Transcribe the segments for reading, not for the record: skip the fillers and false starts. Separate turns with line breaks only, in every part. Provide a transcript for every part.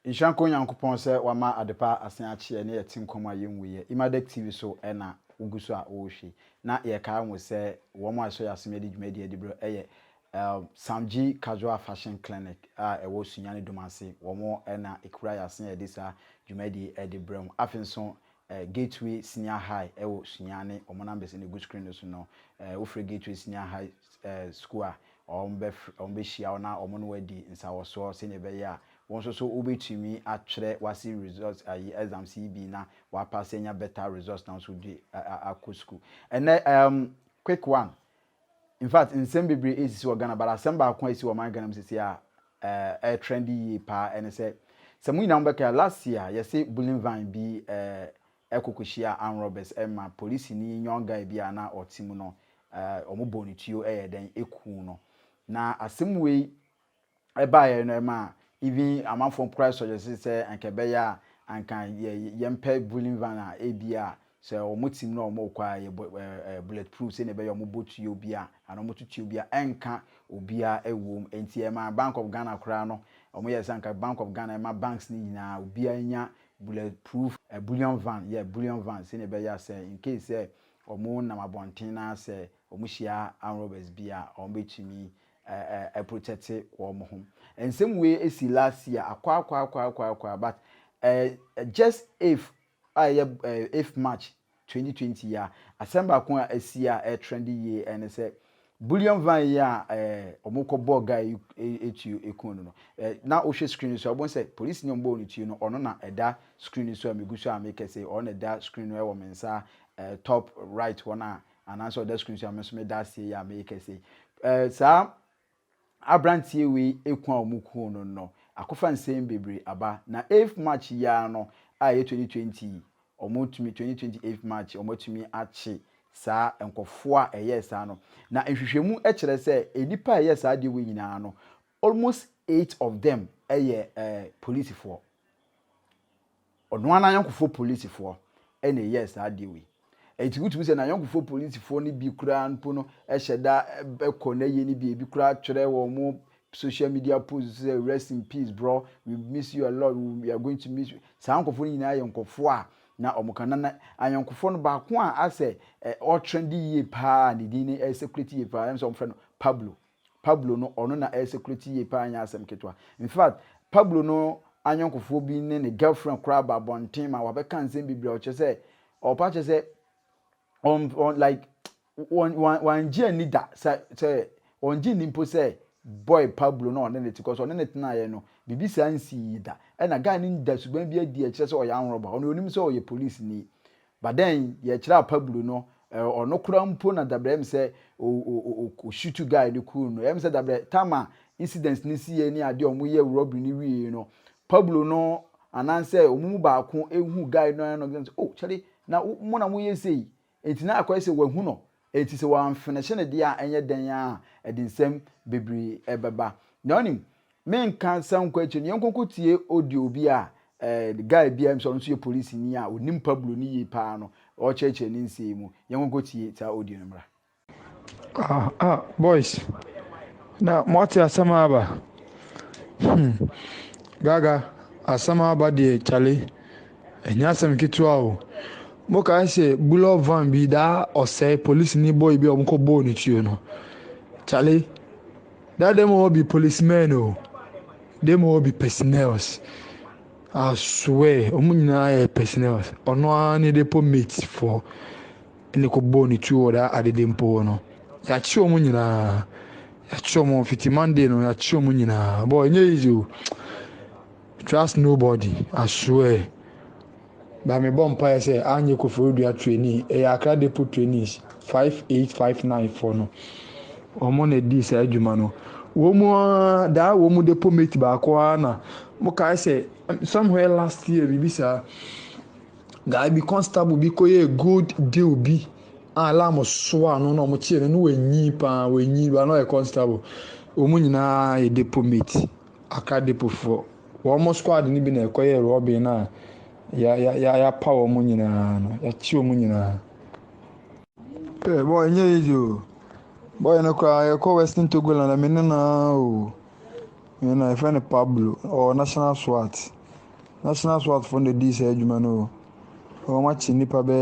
Inshanko Yankupon se wama adepa asen ache ne yetim koma yenwuye. Emadek TV so ena uguso a oshi. Na ye ka mo se wo mo aso yaseme di dwumadi adibro eye Samji Casual Fashion Clinic ewo sunyane domase wo mo ena ekura yasen edisa dwumadi adibro afenso Gateway Senior High ewo sunyane omo numbers in the good screen so no ofre Gateway Senior High school ombe hia na omo no wadi nsawoso se ne be ya won so obetumi atwere wasi results exam CB na wa pass enya better results now so di akọ school and quick one. In fact in some bebre is Ghana but assemble akọ isi wo man Ghana msisi a trendy pa and say some we number last year you say Bullion van bi ekokoshia and robbers Emma police ni young guy bi ana otimu no omo bonituo den eku no na asemwe eba ye no ma even among from price suggest say ankebeya anka yempe Bullion van a ebia so omotim no omokwa ye bulletproof say ne be omobotu obia and omotutu obia enka obia ewom enti ma Bank of Ghana kra no omoye sanka Bank of Ghana ma banks ni nyina obia nya bulletproof Bullion van Bullion van say ne be ya say in case say omo na mabonten na say omuhia and robbers bia ombetumi protect wo mo home and same way esi last year akwa but just if March 2020 year December kon asia trendy year and say Bullion van ya omokobo guy etu ekunu no na o hwe screen so obon say police ni ombo ni tu no ono na eda screen so amegusu ameke say ono eda screen no e wo mensa top right one and answer the screen so amesome da say ya ameke say sa abrantie we ekwa omuku no akofa nsem bebre aba na 8th March ya no aye 2020 omotumi 2028 March omotumi achi sa enkofo a eye sa no na ehwehwemu e kire se enipa eye sa de we nyina no almost 8 of them eye police for odno ana yankofo police for ene eye sa de we enti gutumi se na yankofo police for ni bi kura npo no eheda ekọ na ye ni bi kura twere wo mo social media posts say rest in peace bro, we miss you a lot, we are going to miss you. Sa yankofo ni na yankofo a na omukana na ayankofo no ba ko a ase all trendy ye pa ni di ni security ye pa am so friend Pablo no ono na security ye pa anya asem ketwa. In fact Pablo no ayankofo bi ne girlfriend kra ba bonten ma wa be kan nsem biblia o che say o pa che say on like one G ni da say on G ni mpo say boy Pablo no on net because on net na ye no bibi sansi da e na guy ni da suban bi adi e kire say o ya anroba on onim say o ye police ni but then ye kire Pablo no ono kura mpo na dabrem say o shoot guy ni cool no em say dabre tama incidents ni si ye ni ade o mo ye robbery ni wi no Pablo no ananse omumu ba ko ehu guy no oh chale na mo na mo ye sei enti na akwai say wahu no enti se wan finish ne dia enye den a edinsem bebri ebeba na onim men kan san kwachi ne yenkokutie audio bi a the guy bi am so ye police ni a onim Pablo ni yi pa no o cheche ni nsi mu yenkokutie ta audio no mra
boys na moti asama aba gaga asama aba de chale enya sam kitwa o mo ka se Bullion van bi da OSEI police ni boy bi omko bo ni tuo no chale that them all be policemen o them all be personnels. I swear omunyina personnels ono ani de po mates for ni ko bo ni tuo da adede mpo no ya chi omunyina ya chi omo fiti Monday no ya chi omunyina boy nye easy trust nobody I swear. Ba me bomb pa say anye ko for do trainee e akra de put trainees 5859 for no omo na di say adwuma no wo mu da wo mu de pomate ba ko na mo ka say somewhere last year bibisa guy be constable bi ko ye good deal bi alarm so anu no mo tie no wenyi pa wenyi ba no e constable wo mu nyina e de pomate akra de for wo mo squad ni bi na ko ye robin na ya power mo nyina no ya chi o mo nyina boy nye ijo boy no kwa ya ko Western Togo na me na o me na friend Pablo or National SWAT national swat for the D say adwuma no watching nipa be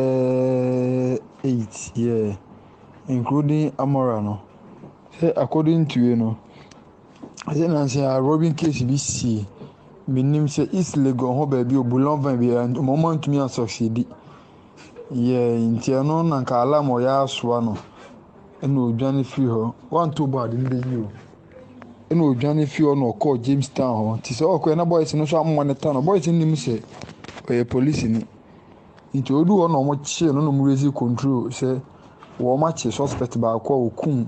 8 yeah, including Amora no. Say according to you know, I say Nancy a Robin case BC. Minim say East Legon ho baby o Bullion van be and moment to me and succeed. Yeah, inti ano na nka alarm o ya asoa no. Eno odwane free ho. One two bad in the you. Eno odwane free ho no call Jamestown ho. Ti say okwe na boys no so amonitor no boys nim say oye police ni. Inti odu ho no mo chie no no mo raise control say wo ma che suspect ba kwa okum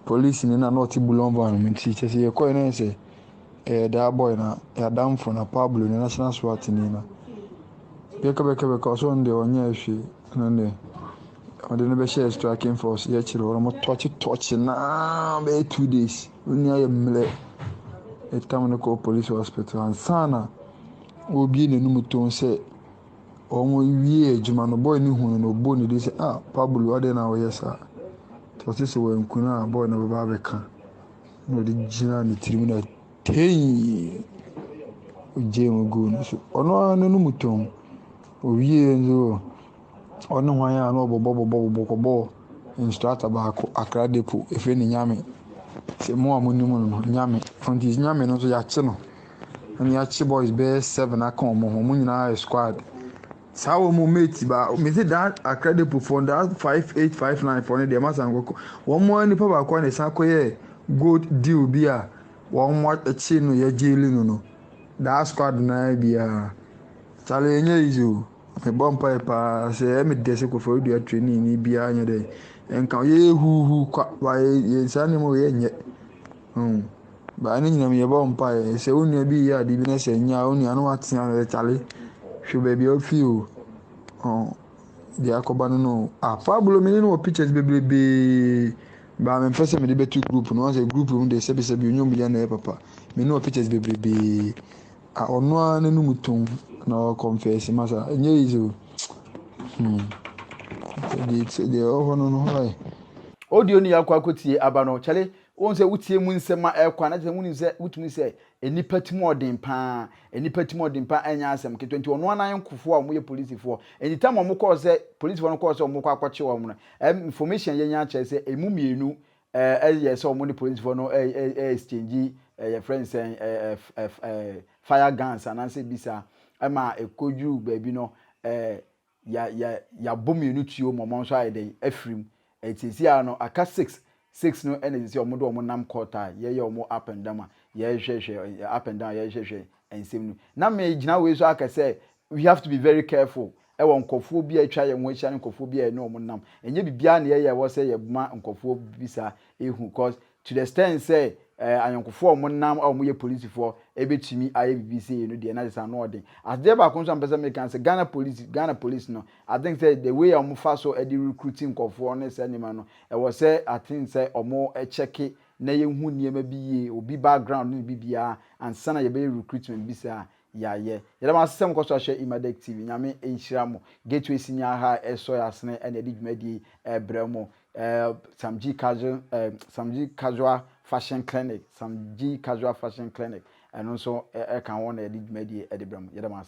police ni na not Bullion van mi ti say ye ko na say that boy na ya dam for na Pablo ni national swat ni na. Beka so nde onye ahwe na ne ode no be share striking force ye chire wo mo touch na be 2 days oni aye mle etam no ko police hospital and sana obi ne numu ton se omo wie adwuma no boy ni hunu no bo ni de se Pablo ade na wo yesa to se wo nkuna boy na baba beka no de gina ni tirimu na tei oje mo go no so ono anu numu ton owie nzo ono hwan ya no bobo instructor ba ko Accra Depot efe ni nyame se mo amunimu no nyame onti nyame no so ya che no ani ya che boys be 7 aka mo nyina squad sawo mo mate ba me say that Accra Depot for that 5859 for the masan go one mo ni pa ba ko ne sa ko ye gold deal bi a one mo achi no ye jeli no that squad na bia chale enye izo me bompa pa se me dese ko for do training ni bia anya de enka ye hu kwa ba ye sane mo ye nye ba ni nyina me bompa se onu bi ya di bi na se nya onu anu atia no chale hwe ba bi o fi o dia akoba no Pablo me no pictures bebrebe ba me pese me de betu group no say group room de se be onyo million na papa me no pictures bebrebe ono anu no mutum na confess masa enye izo de ono no hai
audio ni yakwa kotie aba no chale won se wutie mu nsema ekwa na se woni se wutumi se enipa timo odin pa enya asem ke 20 ono anan nkofo a mo ye police fo anytime mo call se police fo no call se mo kwa kwache wo mo information ye nya che se emu mienu ye se mo ni police fo no exchange ye friends fire guns ananse bisa ama ekoju baabi no ya bomienu tuo mo so ayede afrim etisi ano aka 6 no energy omodo omonam quarter ye omo up and down ye hwehwe up and down ye hwehwe ensem no na me gina we so aka say we have to be very careful e won nkofo bi atwa ye nwo hia nkofo bi no omonam enye bibia na ye wo say ye buma nkofo bisa ehu cause to the extent say ayonkofo omonam a omo ye police for ebetumi aye BBC no de na say no odin ade ba kon so am person make can say Ghana police no I think say the way omo fa so e recruiting nkofo no say nima no e was say I think say omo check na ye hu niema bi ye obi background no bibia and sana ye be recruitment bi say ye ma asem ko so hwe Emadek TV nyame enhira mo gateway sinya ha eso yasne ene edi dwumadi bremo Samji casual fashion clinic and also can one edi dwumadi edi bremo ye da ma